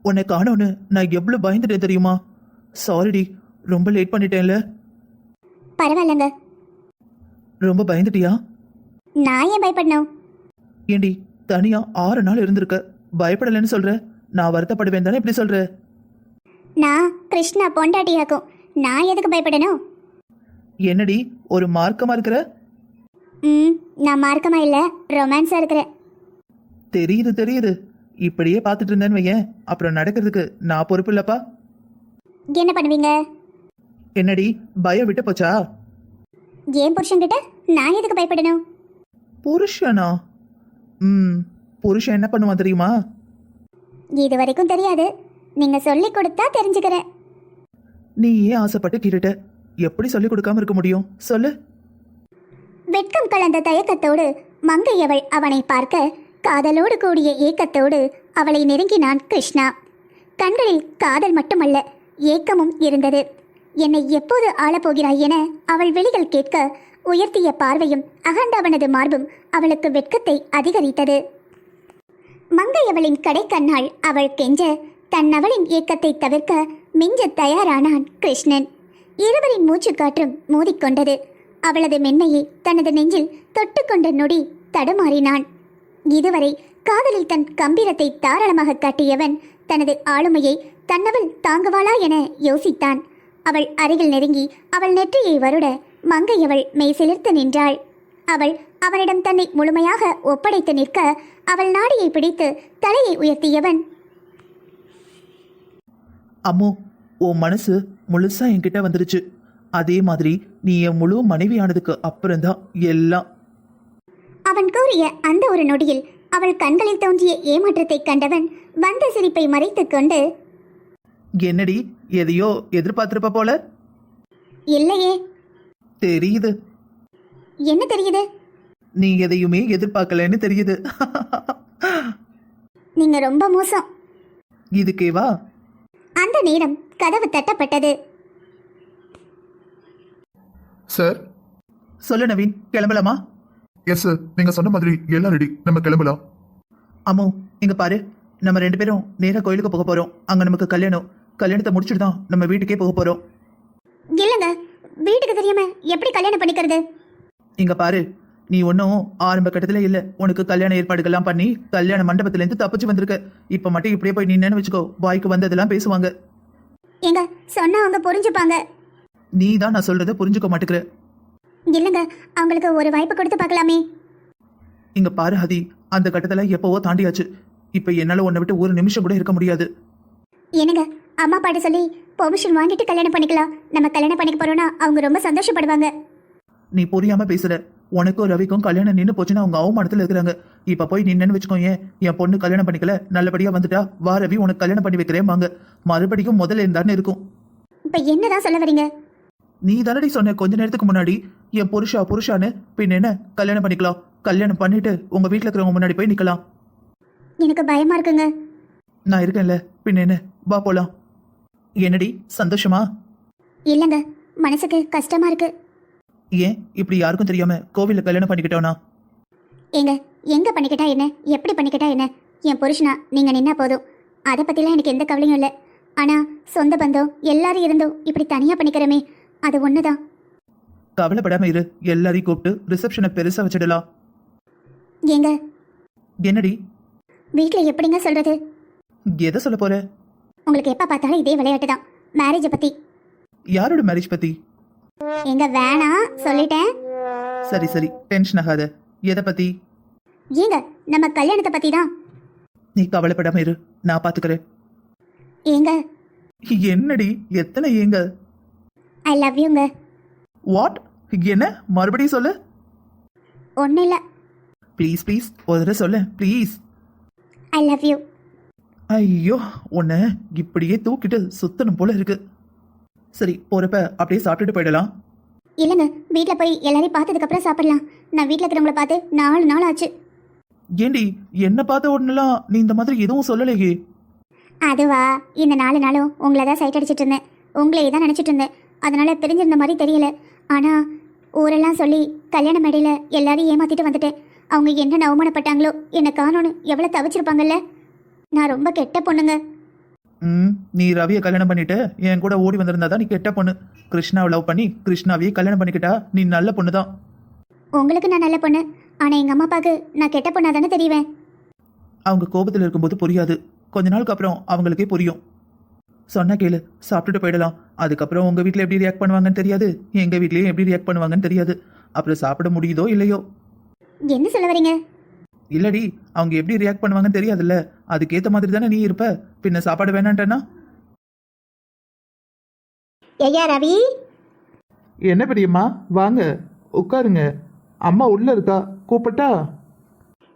உன்னை காணோன்னு நான் எவ்வளவு பயந்துட்டேன் தெரியுமா? சாரிடி, ரொம்ப லேட் பண்ணிட்டேன்ல. பரவாயில்லங்க. ரொம்ப பயந்துட்டியா? நான் ஏன் பயப்படணும்? ஏண்டி, தனியா 6 நாள் இருந்திருக்க, பயப்படலைன்னு சொல்ற? நான் வருத்தப்படுவேன் தானே இப்படி சொல்ற? நான் கிருஷ்ணா பொண்டாட்டியாக்கும், நான் எதுக்கு பயப்படணும்? என்னடி ஒரு மார்க்கமா இருக்கிற? நான் மார்க்கமா இல்ல, ரொமான்ஸா இருக்கிறேன். தெரியுது தெரியுது. இப்படியே பார்த்துட்டு இருந்தேன்னு வையேன், அப்புறம் நடக்கிறதுக்கு நான் பொறுப்பு இல்லப்பா. என்ன பண்ணுவீங்க? என்னடி பயம் விட்டு போச்சா? ஏன் புருஷன்கிட்ட நான் எதுக்கு பயப்படணும்? புருஷனா? புருஷன் என்ன பண்ணுவான் தெரியுமா? இது வரைக்கும் தெரியாது, நீங்க சொல்லி கொடுத்தா தெரிஞ்சுக்கிறேன். நீ ஏன் ஆசைப்பட்டு கேட்டுட்ட? எப்படி சொல்லி கொடுக்காம இருக்க முடியும் சொல்லு. வெட்கம் கலந்த தயக்கத்தோடு மங்கையவள் அவனை பார்க்க, காதலோடு கூடிய ஏக்கத்தோடு அவளை நெருங்கினான் கிருஷ்ணா. கண்களில் காதல் மட்டுமல்ல, ஏக்கமும் இருந்தது. என்னை எப்போது ஆளப்போகிறாய் என அவள் விழிகள் கேட்க, உயர்த்திய பார்வையும் அகண்டவனது மார்பும் அவளுக்கு வெட்கத்தை அதிகரித்தது. மங்கையவளின் கடைக்கண்ணால் அவள் கெஞ்ச, தன்னவளின் ஏக்கத்தை தவிர்க்க மிஞ்ச தயாரானான் கிருஷ்ணன். இருவரின் மூச்சுக்காற்றும் மோதிக்கொண்டது. அவளது மென்மையை தனது நெஞ்சில் தொட்டுக்கொண்ட நொடி தடுமாறினான். இதுவரை காதலில் தன் கம்பீரத்தை தாராளமாக காட்டியவன் தனது ஆளுமையை தன்னவள் தாங்குவாளா என யோசித்தான். அவள் அருகில் நெருங்கி அவள் நெற்றியை வருட மங்கையவள் மெய் சிலிர்த்து நின்றாள். அவள் அவனிடம் தன்னை முழுமையாக ஒப்படைத்து நிற்க, அவள் நாடியை பிடித்து தலையை உயர்த்தியவன், அம்மோ, உன் மனசு முழுசா என்கிட்ட வந்துருச்சு. அதே மாதிரி நீ என் முழு மனைவியானதுக்கு அப்புறம்தான் எல்லாம். அவன் கூறிய அந்த ஒரு நொடியில் அவள் கண்களில் தோன்றிய ஏமாற்றத்தை கண்டவன் வந்த சிரிப்பை மறைத்துக் கொண்டு, என்னடி எதையோ எதிர்பார்த்திருப்ப போல? இல்லையே. தெரியுது. என்ன தெரியுது? நீ எதையுமே எதிர்பார்க்கலன்னு தெரியுது. நீங்க ரொம்ப மோசம். இதுக்கேவா? அந்த நேரம் கதவு தட்டப்பட்டது. சார். சொல்லு நவீன், கிளம்பலாமா? எஸ் சார், நீங்க சொன்ன மாதிரி எல்லாம் ரெடி, நம்ம கிளம்பலாம். அம்மோ, இங்க பாரு, நம்ம 2 பேரும் நேரா கோயிலுக்கு போக போறோம். அங்க நமக்கு கல்யாணத்தை முடிச்சுட்டு தான் நம்ம வீட்டுக்கே போக போறோம். இல்லங்க, வீட்டுக்கு தெரியாம எப்படி கல்யாணம் பண்ணிக்கிறது? இங்க பாரு, நீ ஒன்னும் ஆரம்ப கட்டத்துல இல்ல. உனக்கு கல்யாண ஏற்பாடுகள்லாம் பண்ணி கல்யாண மண்டபத்துல இருந்து தப்பிச்சு வந்திருக்க. இப்ப மட்டும் இப்படியே போய் நின்னு வச்சுக்கோ, வாய்க்கு வந்ததெல்லாம் பேசுவாங்க. எங்க சொன்னா அவங்க புரிஞ்சுப்பாங்க. நீ தான் நான் சொல்றத புரிஞ்சுக்க மாட்டேங்கிற. இல்லங்க, அவங்களுக்கு ஒரு வாய்ப்பு கொடுத்து பார்க்கலாமே. இங்க பாரு ஹதி, அந்த கட்டத்துல எப்பவோ தாண்டியாச்சு. இப்ப என்னால உன்னை விட்டு ஒரு நிமிஷம் கூட இருக்க முடியாது. என்னங்க, அம்மா பாட்டு சொல்லி பெர்மிஷன் வாங்கிட்டு கல்யாணம் பண்ணிக்கலாம். நம்ம கல்யாணம் பண்ணிக்க போறோம்னா அவங்க ரொம்ப சந்தோஷப்படுவாங்க. நீ புரியாம பேசுற. உனக்கும் ரவிக்கும் கல்யாணம் நின்று போச்சுன்னா அவங்க அவமானத்துல இருக்கிறாங்க. இப்ப போய் நின்னு வச்சுக்கோ, என் பொண்ணு கல்யாணம் பண்ணிக்கல, நல்லபடியா வந்துட்டா வா ரவி உனக்கு கல்யாணம் பண்ணி வைக்கிறேன் வாங்க, மறுபடியும் முதல்ல இருந்தான்னு இருக்கும். இப்ப என்னதான் சொல்ல வரீங்க? நீ தானடி சொன்ன கொஞ்ச நேரத்துக்கு முன்னாடி, என் புருஷான்னு பின் என்ன கல்யாணம் பண்ணிக்கலாம், கல்யாணம் பண்ணிட்டு உங்க வீட்டுல இருக்கிறவங்க முன்னாடி போய் நிக்கலாம். எனக்கு பயமா இருக்குங்க. நான் இருக்கேன்ல, பின் என்ன, வா போலாம். என்னடி சந்தோஷமா? இல்லங்க, மனசுக்கு கஷ்டமா இருக்கு. ஏன் இப்படி யாருக்கும் தெரியாம கோவில்ல கல்யாணம் பண்ணிக்கிட்டோனா? ஏங்க, எங்க பண்ணிக்கிட்டா என்ன, எப்படி பண்ணிக்கிட்டா என்ன, என் புருஷனா நீங்க நின்னா போதும். அதை பத்திலாம் எனக்கு எந்த கவலையும் இல்லை. ஆனா சொந்த பந்தம் எல்லாரும் இருந்தும் இப்படி தனியா பண்ணிக்கிறமே, அது ஒண்ணுதான். கவலைப்படாம இரு, எல்லாரையும் கூப்பிட்டு ரிசப்ஷனை பெருசா வச்சிடலாம். ஏங்க, என்னடி வீட்டுல எப்படிங்க சொல்றது? எதை சொல்ல போற? உங்களுக்கு எப்ப பார்த்தாலும் இதே விளையாட்டு தான். மேரேஜ பத்தி. யாரோட மேரேஜ் பத்தி? எங்க வேணாம் சொல்லிட்டேன். சரி சரி, டென்ஷன் ஆகாத. எதை பத்தி? ஏங்க, நம்ம கல்யாணத்தை பத்தி தான். நீ கவலைப்படாம இரு, நான் பாத்துக்கிறேன். ஏங்க, என்னடி எத்தனை ஏங்க? ஐ லவ் யூங்க. வாட்? என்ன மறுபடியும் சொல்லு. ஒன்னும் இல்ல. ப்ளீஸ் ப்ளீஸ் ஒரு தடவை சொல்லு ப்ளீஸ். I love you. ஐயோ, உன்னை இப்படியே தூக்கிட்டு சுத்தணும் போல இருக்கு. சரி, போறப்ப அப்படியே சாப்பிட்டுட்டு போயிடலாம். இல்லைங்க, வீட்டில் போய் எல்லாரையும் பார்த்ததுக்கு அப்புறம் சாப்பிடலாம். நான் வீட்டில் இருக்கிறவங்கள பார்த்து 4 நாள் ஆச்சு. ஏண்டி, என்ன பார்த்த உடனெல்லாம் நீ இந்த மாதிரி எதுவும் சொல்லலையே? அதுவா, இந்த 4 நாளும் உங்களை தான் சைட் அடிச்சிட்டு இருந்தேன். உங்களையே தான் நினச்சிட்டு இருந்தேன். அதனால பிரிஞ்சிருந்த மாதிரி தெரியல. ஆனால் ஊரெல்லாம் சொல்லி கல்யாண மேடையில் எல்லாரையும் ஏமாத்திட்டு வந்துட்டேன். அவங்க என்ன அவமானப்பட்டாங்களோ, என்னை காணோன்னு எவ்வளோ தவிச்சிருப்பாங்கல்ல. நான் ரொம்ப கெட்ட பொண்ணுங்க. நீ ரவியை கல்யாணம் பண்ணிட்டு என் கூட ஓடி வந்திருந்தா தான் நீ கெட்ட பொண்ணு. கிருஷ்ணாவை லவ் பண்ணி கிருஷ்ணாவையே கல்யாணம் பண்ணிக்கிட்டா நீ நல்ல பொண்ணு தான். உங்களுக்கு நான் நல்ல பொண்ணு, ஆனா எங்க அம்மா அப்பாவுக்கு நான் கெட்ட பொண்ணா தானே தெரிவேன். அவங்க கோபத்தில் இருக்கும்போது புரியாது, கொஞ்ச நாளுக்கு அப்புறம் அவங்களுக்கே புரியும். சொன்னா கேளு, சாப்பிட்டுட்டு போயிடலாம். அதுக்கப்புறம் உங்க வீட்டில் எப்படி ரியாக்ட் பண்ணுவாங்கன்னு தெரியாது, எங்க வீட்லயும் எப்படி ரியாக்ட் பண்ணுவாங்கன்னு தெரியாது. அப்புறம் சாப்பிட முடியுதோ இல்லையோ. என்ன சொல்ல வரீங்க? இல்லடி, அவங்க எப்படி ரியாக்ட் பண்ணுவாங்கன்னு தெரியாதுல்ல, அதுக்கேற்ற மாதிரி தானே நீ இருப்ப. பின்ன சாப்பாடு வேணான்ட்டனா? ஐயா ரவி, என்ன பெரியம்மா, வாங்க உட்காருங்க. அம்மா உள்ள இருக்கா, கூப்பிட்டா?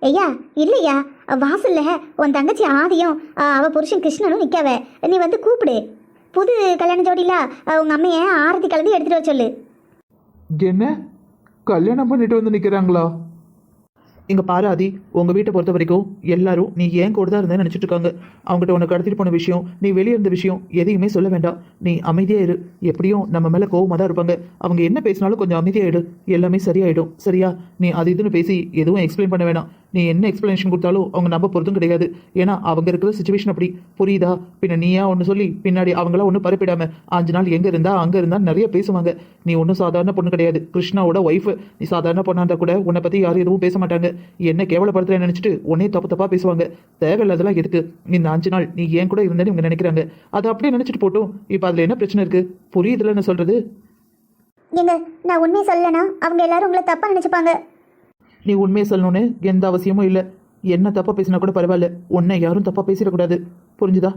ஐயா இல்லையா, வாசல்ல உன் தங்கச்சி ஆதியும் அவ புருஷன் கிருஷ்ணனும் நிக்காவ. நீ வந்து கூப்பிடு. புது கல்யாண ஜோடியில உங்க அம்மைய ஆரத்தி கலந்து எடுத்துட்டு வர சொல்லு. என்ன கல்யாணம் பண்ணிட்டு வந்து நிக்கிறாங்களா? இங்க பாரு ஆதி, உங்க வீட்டை பொறுத்த வரைக்கும் எல்லாரும் நீ ஏன் கூட தான் இருந்தேன்னு நினைச்சிட்டு இருக்காங்க. அவங்ககிட்ட உனக்கு கடத்திட்டு போன விஷயம், நீ வெளியே இருந்த விஷயம் எதையுமே சொல்ல வேண்டாம். நீ அமைதியா இரு. எப்படியும் நம்ம மேல கோவமா தான் இருப்பாங்க. அவங்க என்ன பேசினாலும் கொஞ்சம் அமைதியாயிடு, எல்லாமே சரியாயிடும். சரியா? நீ அது இதுன்னு பேசி எதுவும் எக்ஸ்பிளைன் பண்ண வேணாம். நீ என்ன எக்ஸ்பிளனேஷன் கொடுத்தாலும் அவங்க நம்ப பொறுத்தும் கிடையாது. ஏன்னா அவங்க இருக்கிற சுச்சுவேஷன் அப்படி, புரியுதா? பின்ன நீயா ஒன்று சொல்லி பின்னாடி அவங்களாம் ஒன்றும் பரப்பிடாம 5 நாள் எங்க இருந்தா அங்க இருந்தா நிறைய பேசுவாங்க. நீ ஒன்றும் சாதாரண பொண்ணு கிடையாது, கிருஷ்ணாவோட ஒய்ஃப். நீ சாதாரண பொண்ணா இருந்தா கூட உன்னை பத்தி யாரும் எதுவும் பேச மாட்டாங்க. என்ன கேவலப்படுத்துறேன்னு நினைச்சிட்டு உன்னே தப்பு தப்பா பேசுவாங்க. தேவையில்லாதெல்லாம் எதுக்கு? இந்த 5 நாள் நீ ஏன் கூட இருந்தேன்னு இவங்க நினைக்கிறாங்க. அதை அப்படியே நினைச்சிட்டு போட்டும். இப்போ அதுல என்ன பிரச்சனை இருக்கு? புரியுதுல என்ன சொல்றது? நீங்க நான் உண்மையை சொல்லனா அவங்க எல்லாரும் உங்களை தப்பா நினைச்சுப்பாங்க. நீ உண்மையை சொல்லணும்னு எந்த அவசியமும் இல்லை. என்ன தப்பா பேசினா கூட பரவாயில்ல, உன்னை யாரும் தப்பா பேசிடக்கூடாது. புரிஞ்சுதா?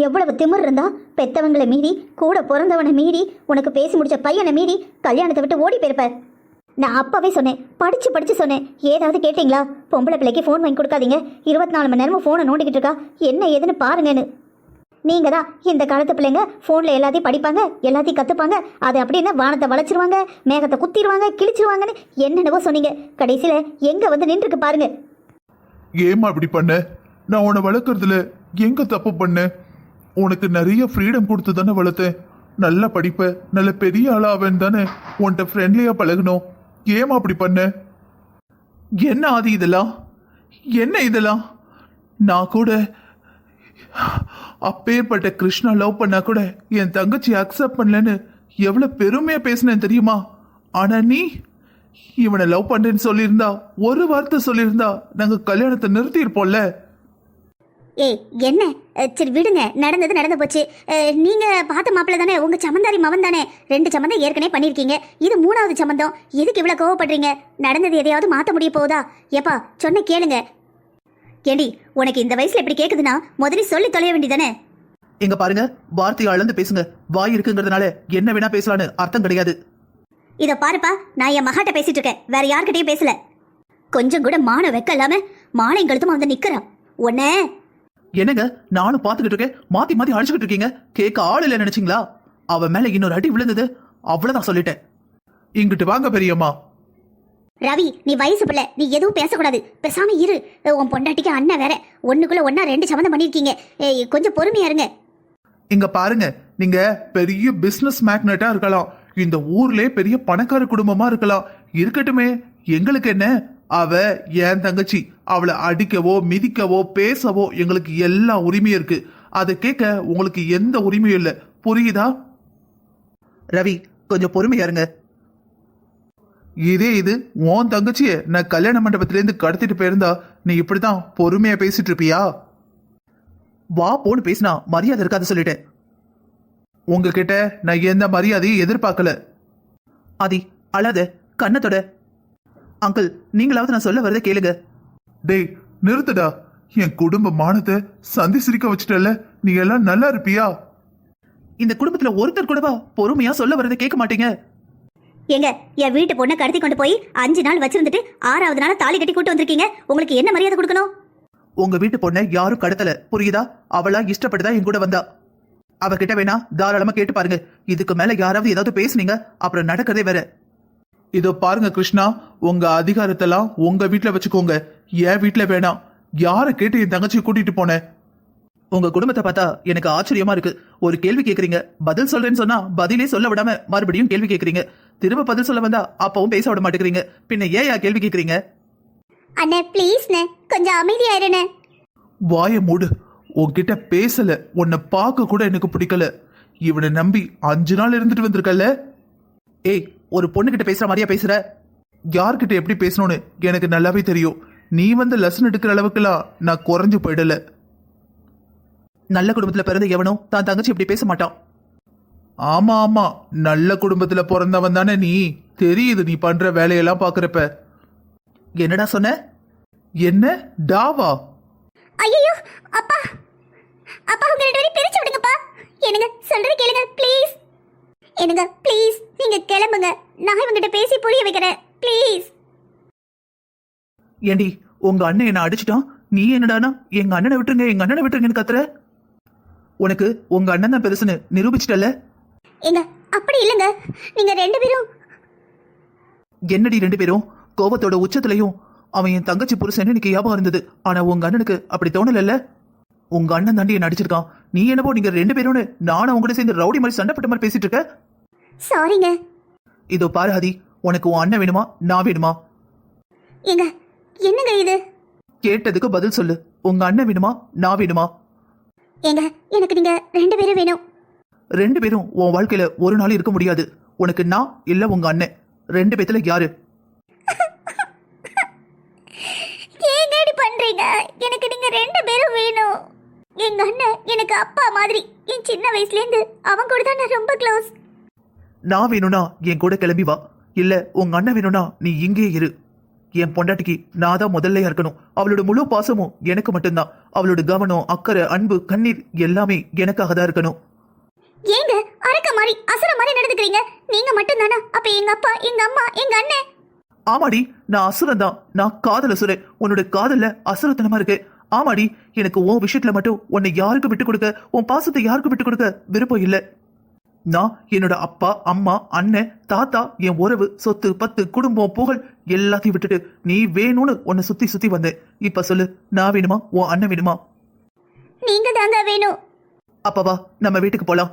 எவ்வளவு திமிர் இருந்தா பெத்தவங்களை மீறி, கூட பிறந்தவனை மீறி, உனக்கு பேசி முடிச்ச பையனை மீறி கல்யாணத்தை விட்டு ஓடி போயிருப்ப. நான் அப்பவே சொன்னேன், படிச்சு சொன்னேன். ஏதாவது கேட்டீங்களா? பொம்பளை பிள்ளைக்கு ஃபோன் வாங்கி கொடுக்காதீங்க, 24 மணி நேரமும் ஃபோனை நோண்டிக்கிட்டு இருக்கா, என்ன ஏதுன்னு பாருங்கன்னு. நீங்க தான் இந்த காலத்து பிள்ளைங்க ஃபோனில் எல்லாத்தையும் படிப்பாங்க, எல்லாத்தையும் கற்றுப்பாங்க, அது அப்படின்னு வானத்தை வளைச்சிருவாங்க, மேகத்தை குத்திடுவாங்க, கிழிச்சிருவாங்கன்னு என்னென்னவோ சொன்னீங்க. கடைசியில் எங்கே வந்து நின்றுருக்கு பாருங்க. ஏமா இப்படி பண்ண? நான் உன்னை வளர்க்கறதுல எங்க தப்பு பண்ணேன்? உனக்கு நிறைய ஃப்ரீடம் கொடுத்து தானே வளர்த்தேன். நல்லா படிப்ப, நல்ல பெரிய ஆளாவேன்னு தானே உன்கிட்ட ஃப்ரெண்ட்லியா பழகணும். ஏமா அப்படி பண்ண? என்ன ஆதி இதெல்லாம்? என்ன இதெல்லாம்? நான் கூட அப்பேற்பட்ட கிருஷ்ணா லவ் பண்ணா கூட என் தங்கச்சி அக்செப்ட் பண்ணலன்னு எவ்வளவு பெருமையா பேசினேன் தெரியுமா? ஆனா நீ இவனை லவ் பண்றேன்னு சொல்லியிருந்தா, ஒரு வார்த்தை சொல்லியிருந்தா நாங்க கல்யாணத்தை நிறுத்தி இருப்போம்ல. ஏய் என்ன, சரி விடுங்க, நடந்தது நடந்து போச்சு. நீங்க பார்த்த மாப்பிள்ள தானே, உங்க சமந்தாரி மவன் தானே. 2 சம்மந்தம் ஏற்கனவே பண்ணிருக்கீங்க, இது 3வது சம்மந்தம். எதுக்கு இவ்வளவு கோவப்படுறீங்க? நடந்தது எதையாவது மாத்த முடிய போகுதா? ஏப்பா சொன்ன கேளுங்க. ஏண்டி, உனக்கு இந்த வயசுல எப்படி கேக்குதுன்னா முதல்ல சொல்லி தொலைய வேண்டியதானே. எங்க பாருங்க, வார்த்தையை அளந்து பேசுங்க. வாய் இருக்குங்கிறதுனால என்ன வேணா பேசலான்னு அர்த்தம் கிடையாது. இத பாருப்பா, நான் என் மகாட்ட பேசிட்டு இருக்கேன், வேற யார்கிட்டயும் பேசல. கொஞ்சம் கூட மான வெக்க இல்லாம மாலை கழுத்துமா வந்து நிக்கிறான். உன்ன என்னங்க, நானும் பாத்துக்கிட்டு இருக்கேன், மாத்தி மாத்தி அடிச்சுக்கிட்டு இருக்கீங்க. கேட்க ஆள் இல்ல நினைச்சீங்களா? அவ மேல இன்னொரு அடி விழுந்தது, அவ்வளவுதான் சொல்லிட்டேன். இங்கிட்டு வாங்க பெரியம்மா. ரவி, நீ வயசு பிள்ளை, நீ எதுவும் பேசக்கூடாது, பேசாம இரு. உன் பொண்டாட்டிக்கு அண்ணன் வேற, ஒண்ணுக்குள்ள ஒன்னா 2 சம்மந்தம் பண்ணிருக்கீங்க. கொஞ்சம் பொறுமையா இருங்க. இங்க பாருங்க, நீங்க பெரிய பிசினஸ் மேக்னட்டா இருக்கலாம், இந்த ஊர்லயே பெரிய பணக்கார குடும்பமா இருக்கலாம். இருக்கட்டுமே, எங்களுக்கு என்ன? அவ என் தங்கச்சி. அவளை அடிக்கவோ மிதிக்கவோ பேசவோ எங்களுக்கு எல்லா உரிமையும் இருக்கு. அதை கேட்க உங்களுக்கு எந்த உரிமையும் இல்லை. புரியுதா? ரவி, கொஞ்சம் பொறுமையா இருங்க. இது உன் தங்கச்சிய நான் கல்யாண மண்டபத்திலேருந்து கடத்திட்டு போயிருந்தா நீ இப்படிதான் பொறுமையா பேசிட்டு இருப்பியா? வா போன்னு பேசினா மரியாதை இருக்காது சொல்லிட்டேன். உங்ககிட்ட நான் எந்த மரியாதையும் எதிர்பார்க்கல. ஆதி அழாத, கண்ணத்தோட. அங்கிள், நீங்களாவது நான் சொல்ல வரதை கேளுங்க. டேய் நிறுத்துடா. என் குடும்ப மானத்தை சந்தி சிரிக்க வச்சுட்டல. நீ எல்லாம் நல்லா இருப்பியா? இந்த குடும்பத்துல ஒருத்தர் கூடவா பொறுமையா சொல்ல வரதை கேட்க மாட்டீங்க? எங்க என் வீட்டு பொண்ணை கடத்தி கொண்டு போய் 5 நாள் வச்சிருந்துட்டு 6வது நாள் தாலி கட்டி கூட்டு வந்திருக்கீங்க. உங்களுக்கு என்ன மரியாதை கொடுக்கணும்? உங்க வீட்டு பொண்ணை யாரும் கடத்தல, புரியுதா? அவளா இஷ்டப்பட்டுதான் என் கூட வந்தா. அவகிட்ட வேணா தாராளமா கேட்டு பாருங்க. இதுக்கு மேல யாராவது ஏதாவது பேசுனீங்க அப்புறம் நடக்கிறதே வேற. இதோ பாருங்க கிருஷ்ணா, உங்க அதிகாரத்தெல்லாம் உங்க வீட்டுல வச்சுக்கோங்க, என் வீட்டுல வேணாம். யாரை கேட்டு என் தங்கச்சியை கூட்டிட்டு போனேன்? உங்க குடும்பத்தை பார்த்தா எனக்கு ஆச்சரியமா இருக்கு. ஒரு கேள்வி கேக்குறீங்க, பதில் சொல்றேன்னு சொன்னா பதிலே சொல்ல விடாம மறுபடியும் கேள்வி கேக்குறீங்க. திரும்ப பதில் சொல்ல வந்தா அப்பவும் பேச விட மாட்டேங்கிறீங்க. பின்ன ஏன் கேள்வி கேக்குறீங்க? அண்ணே ப்ளீஸ் கொஞ்சம் அமைதியா இருண்ணே. வாய மூடு. உன்கிட்ட பேசல, உன்னை பார்க்க கூட எனக்கு பிடிக்கல. இவனை நம்பி 5 நாள் இருந்துட்டு வந்திருக்கல. ஏய், ஒரு பொண்ணுகிட்ட பேசுற மாதிரியா பேசுற? யார்கிட்ட எப்படி பேசணும்னு எனக்கு நல்லாவே தெரியும். நீ வந்து லெசன் எடுக்கிற அளவுக்குலாம் நான் குறைஞ்சு போயிடல. நல்ல குடும்பத்துல பிறந்த எவனோ தான் தங்கச்சி இப்படி பேச மாட்டான். ஆமா ஆமா, நல்ல குடும்பத்துல பிறந்தவன் தானே நீ. தெரியுது நீ பண்ற வேலையெல்லாம் பாக்குறப்ப. என்னடா சொன்ன? என்ன டாவா? ஐயோ அப்பா, அப்பா உங்க 2 பேரையும் பிரிச்சு விடுங்கப்பா. எனக்கு சொல்றது கேளுங்க ப்ளீஸ். எனக்கு ப்ளீஸ் நீங்க கிளம்புங்க. நான் இவங்கிட்ட பேசி புரிய வைக்கிறேன் ப்ளீஸ். ஏண்டி, உங்க அண்ணன் என்ன அடிச்சிட்டான், நீ என்னடானா எங்க அண்ணனை விட்டுருங்க எங்க அண்ணனை விட்டுருங்கன்னு கத்துற? உனக்கு உங்க அண்ணன் தான் பெருசுன்னு நிரூபிச்சிட்டல. ஏங்க அப்படி இல்லைங்க, நீங்க 2 பேரும். என்னடி 2 பேரும்? கோபத்தோட உச்சத்திலையும் அவன் என் தங்கச்சி புருஷன் எனக்கு ஞாபகம் இருந்தது. ஆனா உங்க அண்ணனுக்கு அப்படி தோணல. உங்க அண்ணன் தாண்டி என்ன அடிச்சிருக்கான். நீ என்னப்போ நீங்க 2 பேரும் நானும் அவங்க கூட சேர்ந்து ரவுடி மாதிரி சண்டைப்பட்ட மாதிரி பேசிட்டு இருக்க. சாரிங்க. இதோ பாரு ஹதி, உனக்கு உன் அண்ணன் வேணுமா நான் வேணுமா? ஏங்க என்னங்க இது? கேட்டதுக்கு பதில் சொல்லு. உங்க அண்ணன் வேணுமா நான் வேணுமா? ஏங்க எனக்கு நீங்க 2 பேரும் வேணும். 2 பேரும் உன் வாழ்க்கையில ஒரு நாள் இருக்க முடியாது. உனக்கு நான் இல்ல உங்க அண்ணன், 2 பேத்துல யாரு? ஏங்க இப்படி பண்றீங்க? எனக்கு நீங்க 2 பேரும் வேணும். எங்க அண்ணன் எனக்கு அப்பா மாதிரி. என் சின்ன வயசுல இருந்து அவன் கூட தான் நான் ரொம்ப க்ளோஸ். நான் வேணும்னா என் கூட கிளம்பி வா. இல்ல உங்க அண்ணன் வேணும்னா நீ இங்கே இரு. என் பொண்டாட்டிக்கு நான் தான் முதல்ல இருக்கணும். அவளோட முழு பாசமும் எனக்கு மட்டும்தான். அவளோட கவனம், அக்கறை, அன்பு, கண்ணீர் எல்லாமே எனக்காக தான் இருக்கணும். ஏங்க அரக்க மாதிரி அசுர மாதிரி நடந்துக்கிறீங்க? நீங்க மட்டும் தானா? அப்ப எங்க அப்பா, எங்க அம்மா, எங்க அண்ணன்? ஆமாடி, நான் அசுரன் தான். நான் காதல் அசுரன். உன்னோட காதல்ல அசுரத்தனமா இருக்கு. ஆமாடி, எனக்கு உன் விஷயத்துல மட்டும் உன்னை யாருக்கு விட்டு கொடுக்க, உன் பாசத்தை யாருக்கு விட்டு கொடுக்க விருப்பம் இல்லை. நான் என்னோட அப்பா, அம்மா, அண்ணன், தாத்தா, என் உறவு, சொத்து, பத்து, குடும்பம், புகழ் எல்லாத்தையும் விட்டுட்டு நீ வேணும்னு உன்னை சுத்தி சுத்தி வந்தேன். இப்ப சொல்லு, நான் வேணுமா உன் அண்ணன் வேணுமா? நீங்க தாங்க வேணும். அப்பவா நம்ம வீட்டுக்கு போலாம்.